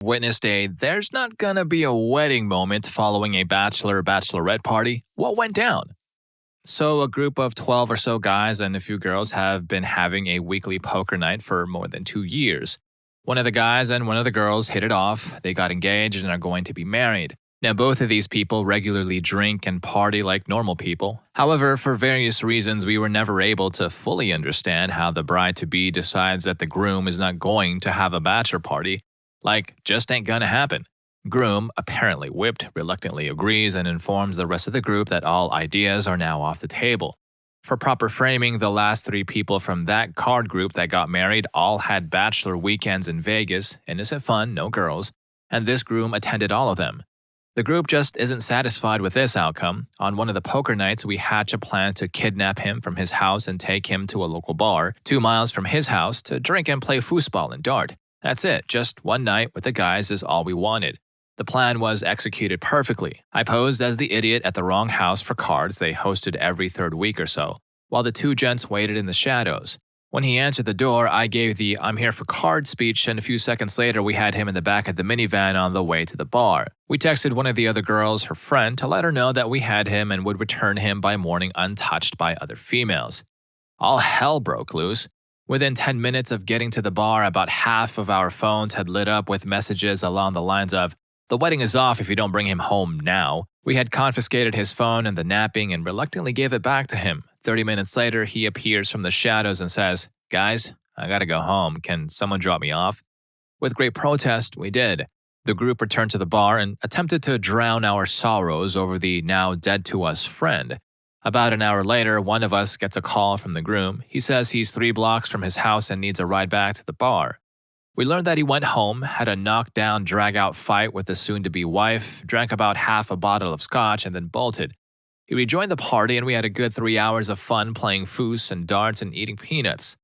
Witnessed a there's not gonna be a wedding moment following a bachelorette party. What went down? So, a group of 12 or so guys and a few girls have been having a weekly poker night for more than 2 years. One of the guys and one of the girls hit it off, they got engaged and are going to be married. Now, both of these people regularly drink and party like normal people. However, for various reasons, we were never able to fully understand how the bride-to-be decides that the groom is not going to have a bachelor party. Like, just ain't gonna happen. Groom, apparently whipped, reluctantly agrees and informs the rest of the group that all ideas are now off the table. For proper framing, the last 3 people from that card group that got married all had bachelor weekends in Vegas, innocent fun, no girls, and this groom attended all of them. The group just isn't satisfied with this outcome. On one of the poker nights, we hatch a plan to kidnap him from his house and take him to a local bar, 2 miles from his house, to drink and play foosball and dart. That's it, just one night with the guys is all we wanted. The plan was executed perfectly. I posed as the idiot at the wrong house for cards they hosted every 3rd week or so, while the 2 gents waited in the shadows. When he answered the door, I gave the "I'm here for cards" speech, and a few seconds later we had him in the back of the minivan on the way to the bar. We texted one of the other girls, her friend, to let her know that we had him and would return him by morning untouched by other females. All hell broke loose. Within 10 minutes of getting to the bar, about half of our phones had lit up with messages along the lines of, "The wedding is off if you don't bring him home now." We had confiscated his phone and the napping and reluctantly gave it back to him. 30 minutes later, he appears from the shadows and says, "Guys, I gotta go home. Can someone drop me off?" With great protest, we did. The group returned to the bar and attempted to drown our sorrows over the now dead to us friend. About an hour later, one of us gets a call from the groom. He says he's 3 blocks from his house and needs a ride back to the bar. We learned that he went home, had a knockdown, drag-out fight with the soon-to-be wife, drank about half a bottle of scotch, and then bolted. He rejoined the party and we had a good 3 hours of fun playing foos and darts and eating peanuts.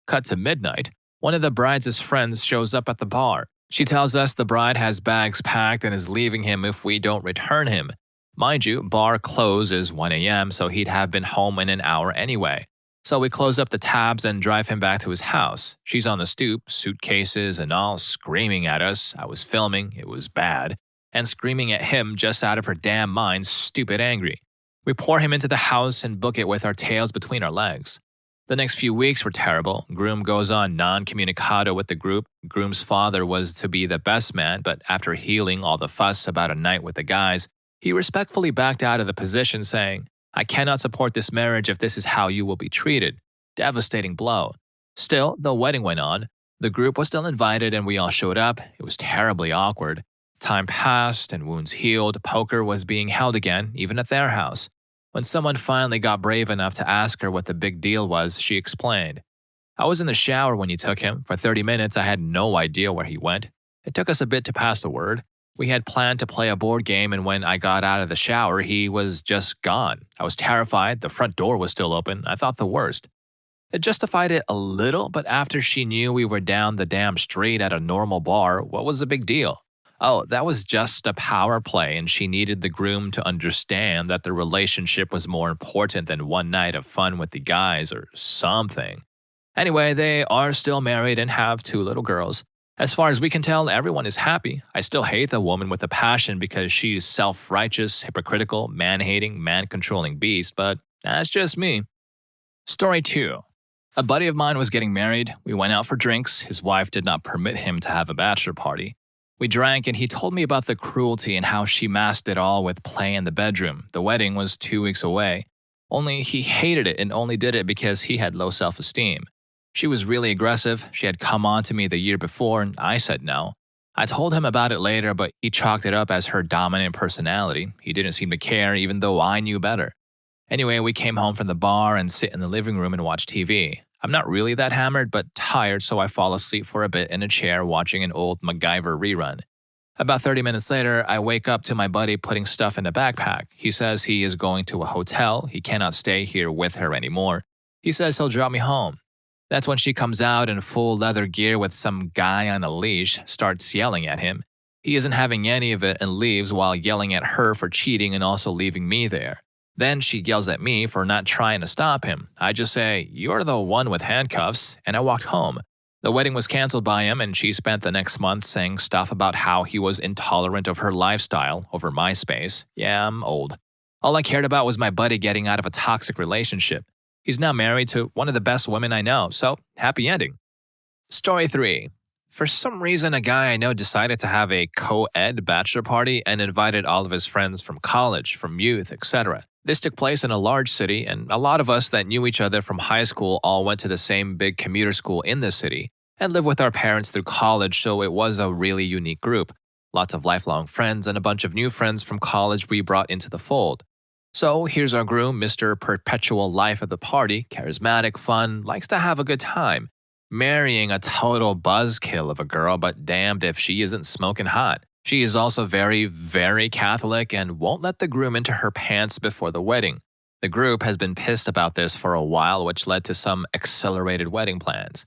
Cut to midnight, one of the bride's friends shows up at the bar. She tells us the bride has bags packed and is leaving him if we don't return him. Mind you, bar close is 1 a.m., so he'd have been home in an hour anyway. So we close up the tabs and drive him back to his house. She's on the stoop, suitcases and all, screaming at us. I was filming, it was bad. And screaming at him just out of her damn mind, stupid angry. We pour him into the house and book it with our tails between our legs. The next few weeks were terrible. Groom goes on non-communicado with the group. Groom's father was to be the best man, but after healing all the fuss about a night with the guys, he respectfully backed out of the position, saying, "I cannot support this marriage if this is how you will be treated." Devastating blow. Still, the wedding went on. The group was still invited and we all showed up. It was terribly awkward. Time passed and wounds healed. Poker was being held again, even at their house. When someone finally got brave enough to ask her what the big deal was, she explained, "I was in the shower when you took him. For 30 minutes, I had no idea where he went. It took us a bit to pass the word. We had planned to play a board game, and when I got out of the shower, he was just gone. I was terrified. The front door was still open. I thought the worst." It justified it a little, but after she knew we were down the damn street at a normal bar, what was the big deal? Oh, that was just a power play, and she needed the groom to understand that the relationship was more important than one night of fun with the guys or something. Anyway, they are still married and have 2 little girls. As far as we can tell, everyone is happy. I still hate the woman with a passion because she's self-righteous, hypocritical, man-hating, man-controlling beast, but that's just me. Story 2. A buddy of mine was getting married. We went out for drinks. His wife did not permit him to have a bachelor party. We drank and he told me about the cruelty and how she masked it all with play in the bedroom. The wedding was 2 weeks away. Only he hated it and only did it because he had low self-esteem. She was really aggressive. She had come on to me the year before and I said no. I told him about it later, but he chalked it up as her dominant personality. He didn't seem to care even though I knew better. Anyway, we came home from the bar and sit in the living room and watch TV. I'm not really that hammered, but tired, so I fall asleep for a bit in a chair watching an old MacGyver rerun. About 30 minutes later, I wake up to my buddy putting stuff in a backpack. He says he is going to a hotel. He cannot stay here with her anymore. He says he'll drop me home. That's when she comes out in full leather gear with some guy on a leash, starts yelling at him. He isn't having any of it and leaves while yelling at her for cheating and also leaving me there. Then she yells at me for not trying to stop him. I just say, "You're the one with handcuffs," and I walked home. The wedding was canceled by him, and she spent the next month saying stuff about how he was intolerant of her lifestyle over MySpace. Yeah, I'm old. All I cared about was my buddy getting out of a toxic relationship. He's now married to one of the best women I know, so happy ending. Story 3. For some reason, a guy I know decided to have a co-ed bachelor party and invited all of his friends from college, from youth, etc. This took place in a large city, and a lot of us that knew each other from high school all went to the same big commuter school in the city and lived with our parents through college, so it was a really unique group. Lots of lifelong friends and a bunch of new friends from college we brought into the fold. So here's our groom, Mr. Perpetual Life of the Party, charismatic, fun, likes to have a good time, marrying a total buzzkill of a girl, but damned if she isn't smoking hot. She is also very, very Catholic and won't let the groom into her pants before the wedding. The group has been pissed about this for a while, which led to some accelerated wedding plans.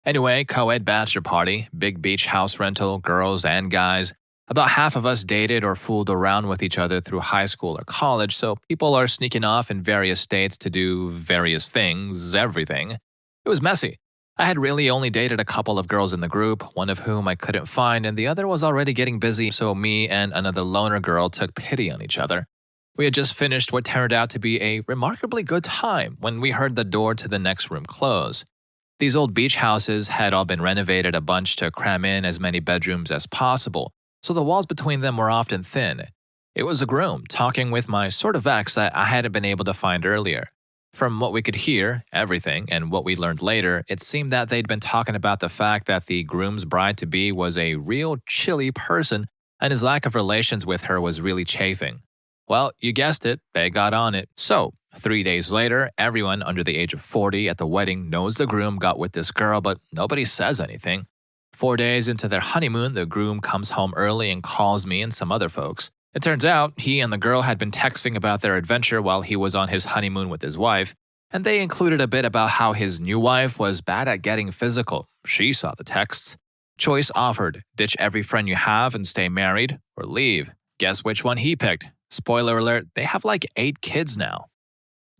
Anyway, co-ed bachelor party, big beach house rental, girls and guys. About half of us dated or fooled around with each other through high school or college, so people are sneaking off in various states to do various things, everything. It was messy. I had really only dated a couple of girls in the group, one of whom I couldn't find, and the other was already getting busy, so me and another loner girl took pity on each other. We had just finished what turned out to be a remarkably good time when we heard the door to the next room close. These old beach houses had all been renovated a bunch to cram in as many bedrooms as possible, so the walls between them were often thin. It was a groom talking with my sort of ex that I hadn't been able to find earlier. From what we could hear, everything, and what we learned later, it seemed that they'd been talking about the fact that the groom's bride-to-be was a real chilly person and his lack of relations with her was really chafing. Well, you guessed it, they got on it. So, 3 days later, everyone under the age of 40 at the wedding knows the groom got with this girl, but nobody says anything. 4 days into their honeymoon, the groom comes home early and calls me and some other folks. It turns out he and the girl had been texting about their adventure while he was on his honeymoon with his wife, and they included a bit about how his new wife was bad at getting physical. She saw the texts. Choice offered: ditch every friend you have and stay married, or leave. Guess which one he picked? Spoiler alert, they have like 8 kids now.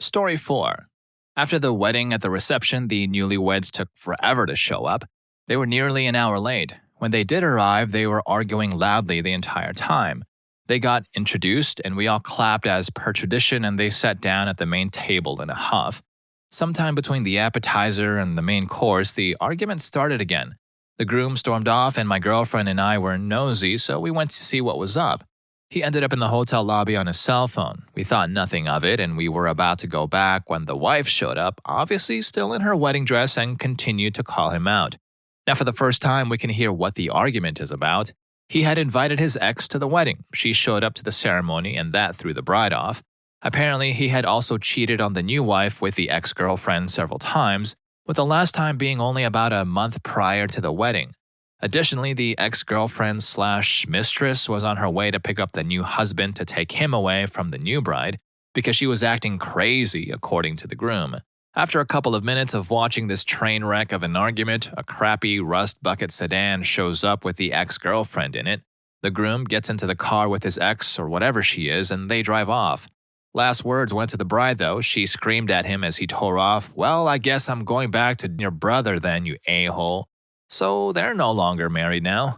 Story 4. After the wedding at the reception, the newlyweds took forever to show up. They were nearly an hour late. When they did arrive, they were arguing loudly the entire time. They got introduced, and we all clapped as per tradition, and they sat down at the main table in a huff. Sometime between the appetizer and the main course, the argument started again. The groom stormed off, and my girlfriend and I were nosy, so we went to see what was up. He ended up in the hotel lobby on his cell phone. We thought nothing of it, and we were about to go back when the wife showed up, obviously still in her wedding dress, and continued to call him out. Now, for the first time, we can hear what the argument is about. He had invited his ex to the wedding. She showed up to the ceremony, and that threw the bride off. Apparently, he had also cheated on the new wife with the ex-girlfriend several times, with the last time being only about a month prior to the wedding. Additionally, the ex-girlfriend/mistress was on her way to pick up the new husband to take him away from the new bride because she was acting crazy, according to the groom. After a couple of minutes of watching this train wreck of an argument, a crappy rust bucket sedan shows up with the ex-girlfriend in it. The groom gets into the car with his ex, or whatever she is, and they drive off. Last words went to the bride, though. She screamed at him as he tore off, "Well, I guess I'm going back to your brother then, you a-hole." So they're no longer married now.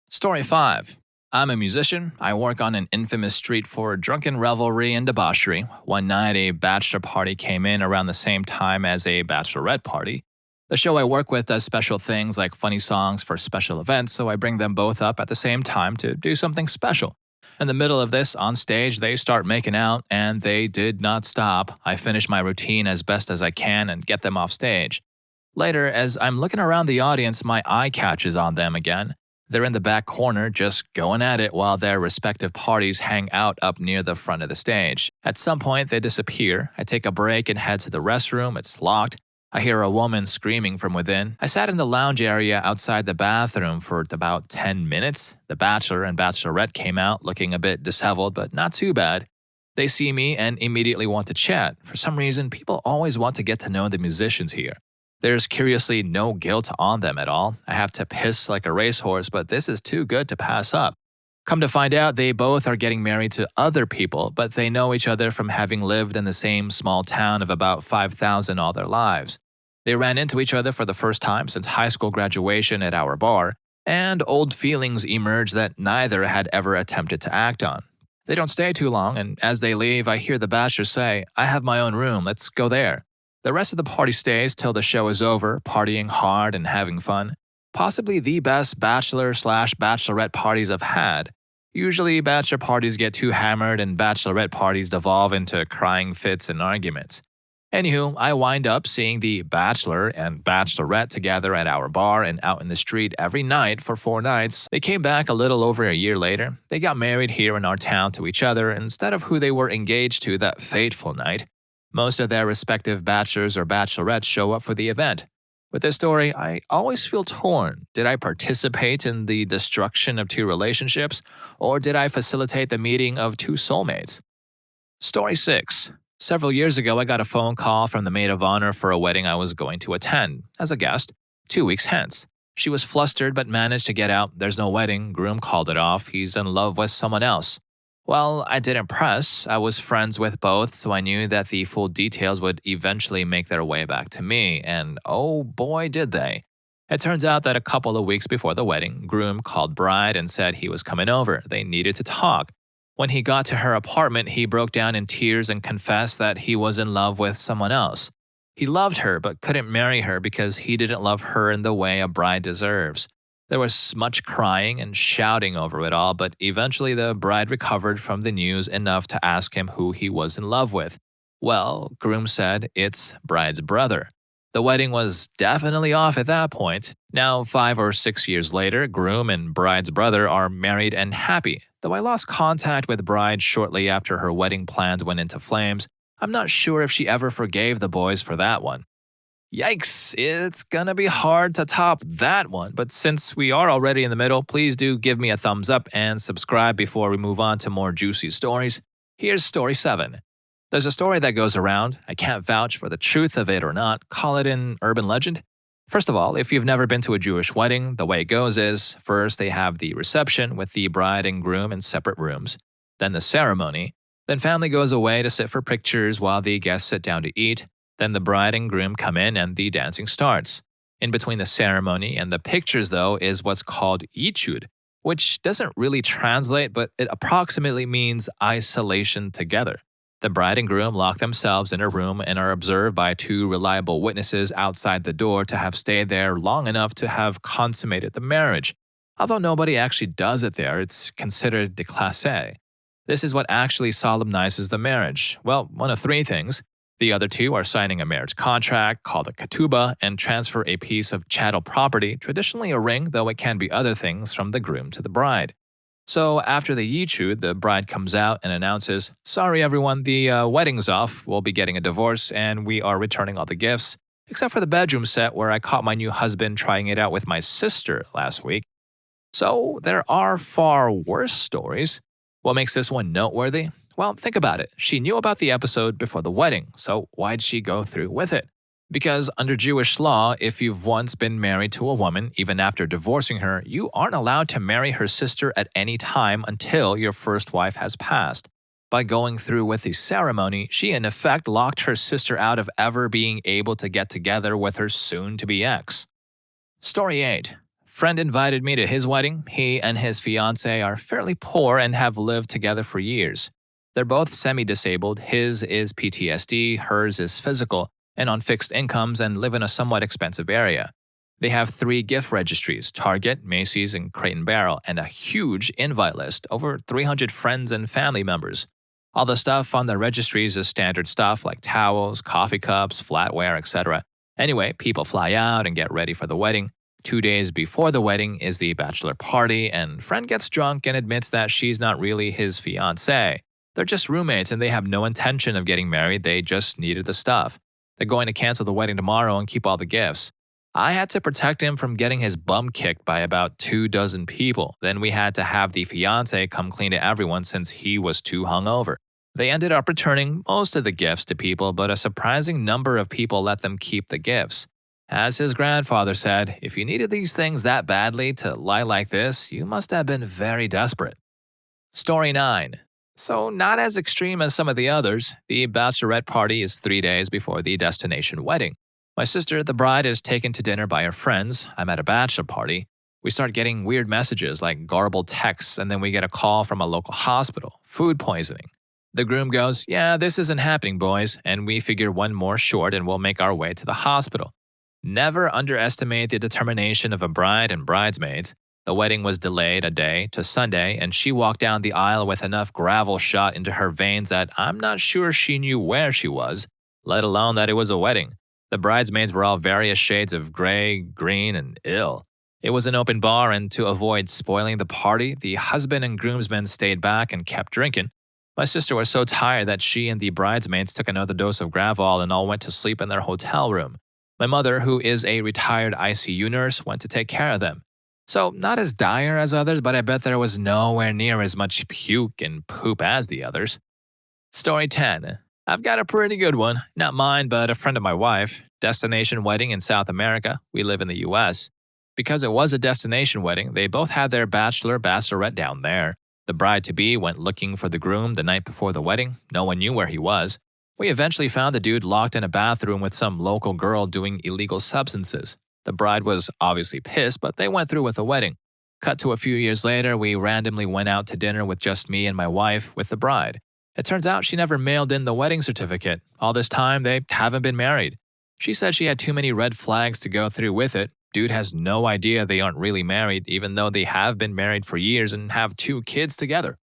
Story 5. I'm a musician. I work on an infamous street for drunken revelry and debauchery. One night, a bachelor party came in around the same time as a bachelorette party. The show I work with does special things like funny songs for special events, so I bring them both up at the same time to do something special. In the middle of this, on stage, they start making out, and they did not stop. I finish my routine as best as I can and get them off stage. Later, as I'm looking around the audience, my eye catches on them again. They're in the back corner just going at it while their respective parties hang out up near the front of the stage. At some point, they disappear. I take a break and head to the restroom. It's locked. I hear a woman screaming from within. I sat in the lounge area outside the bathroom for about 10 minutes. The Bachelor and Bachelorette came out looking a bit disheveled, but not too bad. They see me and immediately want to chat. For some reason, people always want to get to know the musicians here. There's curiously no guilt on them at all. I have to piss like a racehorse, but this is too good to pass up. Come to find out, they both are getting married to other people, but they know each other from having lived in the same small town of about 5,000 all their lives. They ran into each other for the first time since high school graduation at our bar, and old feelings emerged that neither had ever attempted to act on. They don't stay too long, and as they leave, I hear the Bachelor say, "I have my own room, let's go there." The rest of the party stays till the show is over, partying hard and having fun. Possibly the best Bachelor/Bachelorette parties I've had. Usually, Bachelor parties get too hammered and Bachelorette parties devolve into crying fits and arguments. Anywho, I wind up seeing the Bachelor and Bachelorette together at our bar and out in the street every night for 4 nights. They came back a little over a year later. They got married here in our town to each other instead of who they were engaged to that fateful night. Most of their respective bachelors or bachelorettes show up for the event. With this story, I always feel torn. Did I participate in the destruction of 2 relationships, or did I facilitate the meeting of 2 soulmates? Story 6. Several years ago, I got a phone call from the maid of honor for a wedding I was going to attend, as a guest, 2 weeks hence. She was flustered but managed to get out. There's no wedding, groom called it off, he's in love with someone else. Well, I didn't press. I was friends with both, so I knew that the full details would eventually make their way back to me, and oh boy did they. It turns out that a couple of weeks before the wedding, groom called bride and said he was coming over. They needed to talk. When he got to her apartment, he broke down in tears and confessed that he was in love with someone else. He loved her but couldn't marry her because he didn't love her in the way a bride deserves. There was much crying and shouting over it all, but eventually the bride recovered from the news enough to ask him who he was in love with. Well, groom said it's bride's brother. The wedding was definitely off at that point. Now, 5 or 6 years later, groom and bride's brother are married and happy. Though I lost contact with bride shortly after her wedding plans went into flames, I'm not sure if she ever forgave the boys for that one. Yikes, it's gonna be hard to top that one, but since we are already in the middle, please do give me a thumbs up and subscribe before we move on to more juicy stories. Here's story 7. There's a story that goes around. I can't vouch for the truth of it or not, call it an urban legend. First of all, if you've never been to a Jewish wedding, the way it goes is, first they have the reception with the bride and groom in separate rooms, then the ceremony, then family goes away to sit for pictures while the guests sit down to eat, then the bride and groom come in and the dancing starts. In between the ceremony and the pictures, though, is what's called Ichad, which doesn't really translate, but it approximately means isolation together. The bride and groom lock themselves in a room and are observed by 2 reliable witnesses outside the door to have stayed there long enough to have consummated the marriage. Although nobody actually does it there, it's considered déclassé. This is what actually solemnizes the marriage. Well, one of 3 things. The other 2 are signing a marriage contract called a ketubah and transfer a piece of chattel property, traditionally a ring, though it can be other things, from the groom to the bride. So after the yichud, the bride comes out and announces, "Sorry everyone, the wedding's off. We'll be getting a divorce and we are returning all the gifts, except for the bedroom set where I caught my new husband trying it out with my sister last week." So there are far worse stories. What makes this one noteworthy? Well, think about it. She knew about the episode before the wedding, so why'd she go through with it? Because under Jewish law, if you've once been married to a woman, even after divorcing her, you aren't allowed to marry her sister at any time until your first wife has passed. By going through with the ceremony, she in effect locked her sister out of ever being able to get together with her soon-to-be ex. Story 8. Friend invited me to his wedding. He and his fiancée are fairly poor and have lived together for years. They're both semi-disabled. His is PTSD, hers is physical, and on fixed incomes and live in a somewhat expensive area. They have 3 gift registries, Target, Macy's, and Crate & Barrel, and a huge invite list, over 300 friends and family members. All the stuff on the registries is standard stuff like towels, coffee cups, flatware, etc. Anyway, people fly out and get ready for the wedding. 2 days before the wedding is the bachelor party, and friend gets drunk and admits that she's not really his fiancée. They're just roommates and they have no intention of getting married, they just needed the stuff. They're going to cancel the wedding tomorrow and keep all the gifts. I had to protect him from getting his bum kicked by about 24 people. Then we had to have the fiancé come clean to everyone since he was too hungover. They ended up returning most of the gifts to people, but a surprising number of people let them keep the gifts. As his grandfather said, if you needed these things that badly to lie like this, you must have been very desperate. Story 9. So not as extreme as some of the others, the bachelorette party is 3 days before the destination wedding. My sister, the bride, is taken to dinner by her friends. I'm at a bachelor party. We start getting weird messages like garbled texts, and then we get a call from a local hospital. Food poisoning. The groom goes, "Yeah, this isn't happening, boys," and we figure one more short and we'll make our way to the hospital. Never underestimate the determination of a bride and bridesmaids. The wedding was delayed a day to Sunday, and she walked down the aisle with enough gravel shot into her veins that I'm not sure she knew where she was, let alone that it was a wedding. The bridesmaids were all various shades of gray, green, and ill. It was an open bar, and to avoid spoiling the party, the husband and groomsmen stayed back and kept drinking. My sister was so tired that she and the bridesmaids took another dose of Gravol and all went to sleep in their hotel room. My mother, who is a retired ICU nurse, went to take care of them. So, not as dire as others, but I bet there was nowhere near as much puke and poop as the others. Story 10. I've got a pretty good one. Not mine, but a friend of my wife. Destination wedding in South America. We live in the US. Because it was a destination wedding, they both had their bachelor, bachelorette down there. The bride-to-be went looking for the groom the night before the wedding. No one knew where he was. We eventually found the dude locked in a bathroom with some local girl doing illegal substances. The bride was obviously pissed, but they went through with the wedding. Cut to a few years later, we randomly went out to dinner with just me and my wife with the bride. It turns out she never mailed in the wedding certificate. All this time, they haven't been married. She said she had too many red flags to go through with it. Dude has no idea they aren't really married, even though they have been married for years and have 2 kids together.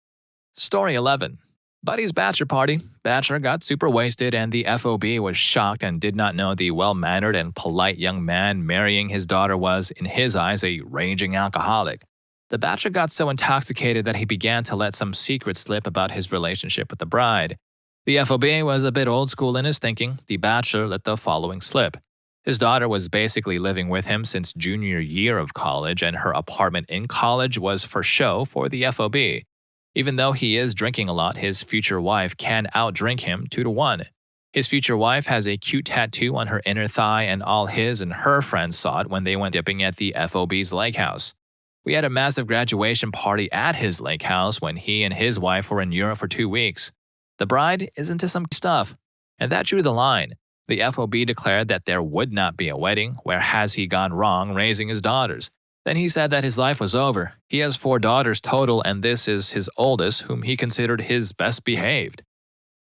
Story 11. Buddy's bachelor party. Bachelor got super wasted, and the FOB was shocked and did not know the well-mannered and polite young man marrying his daughter was, in his eyes, a raging alcoholic. The bachelor got so intoxicated that he began to let some secret slip about his relationship with the bride. The FOB was a bit old school in his thinking. The bachelor let the following slip. His daughter was basically living with him since junior year of college, and her apartment in college was for show for the FOB. Even though he is drinking a lot, his future wife can outdrink him 2-1. His future wife has a cute tattoo on her inner thigh, and all his and her friends saw it when they went dipping at the FOB's lake house. We had a massive graduation party at his lake house when he and his wife were in Europe for 2 weeks. The bride is into some stuff, and that drew the line. The FOB declared that there would not be a wedding. Where has he gone wrong raising his daughters? Then he said that his life was over. He has 4 daughters total, and this is his oldest, whom he considered his best behaved.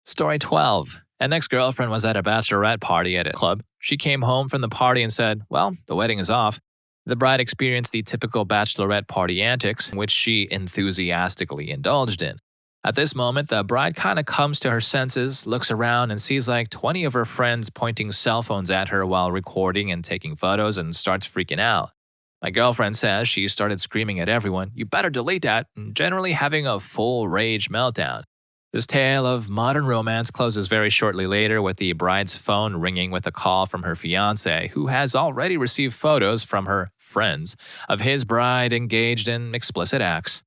Story 12. An ex-girlfriend was at a bachelorette party at a club. She came home from the party and said, "Well, the wedding is off." The bride experienced the typical bachelorette party antics, which she enthusiastically indulged in. At this moment, the bride kind of comes to her senses, looks around, and sees like 20 of her friends pointing cell phones at her while recording and taking photos, and starts freaking out. My girlfriend says she started screaming at everyone, "You better delete that," and generally having a full rage meltdown. This tale of modern romance closes very shortly later with the bride's phone ringing with a call from her fiancé, who has already received photos from her friends of his bride engaged in explicit acts.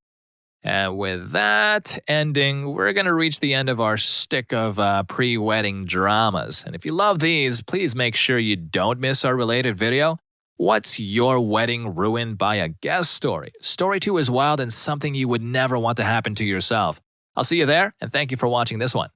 And with that ending, we're going to reach the end of our stick of pre-wedding dramas. And if you love these, please make sure you don't miss our related video. What's your wedding ruined by a guest story? Story 2 is wild and something you would never want to happen to yourself. I'll see you there, and thank you for watching this one.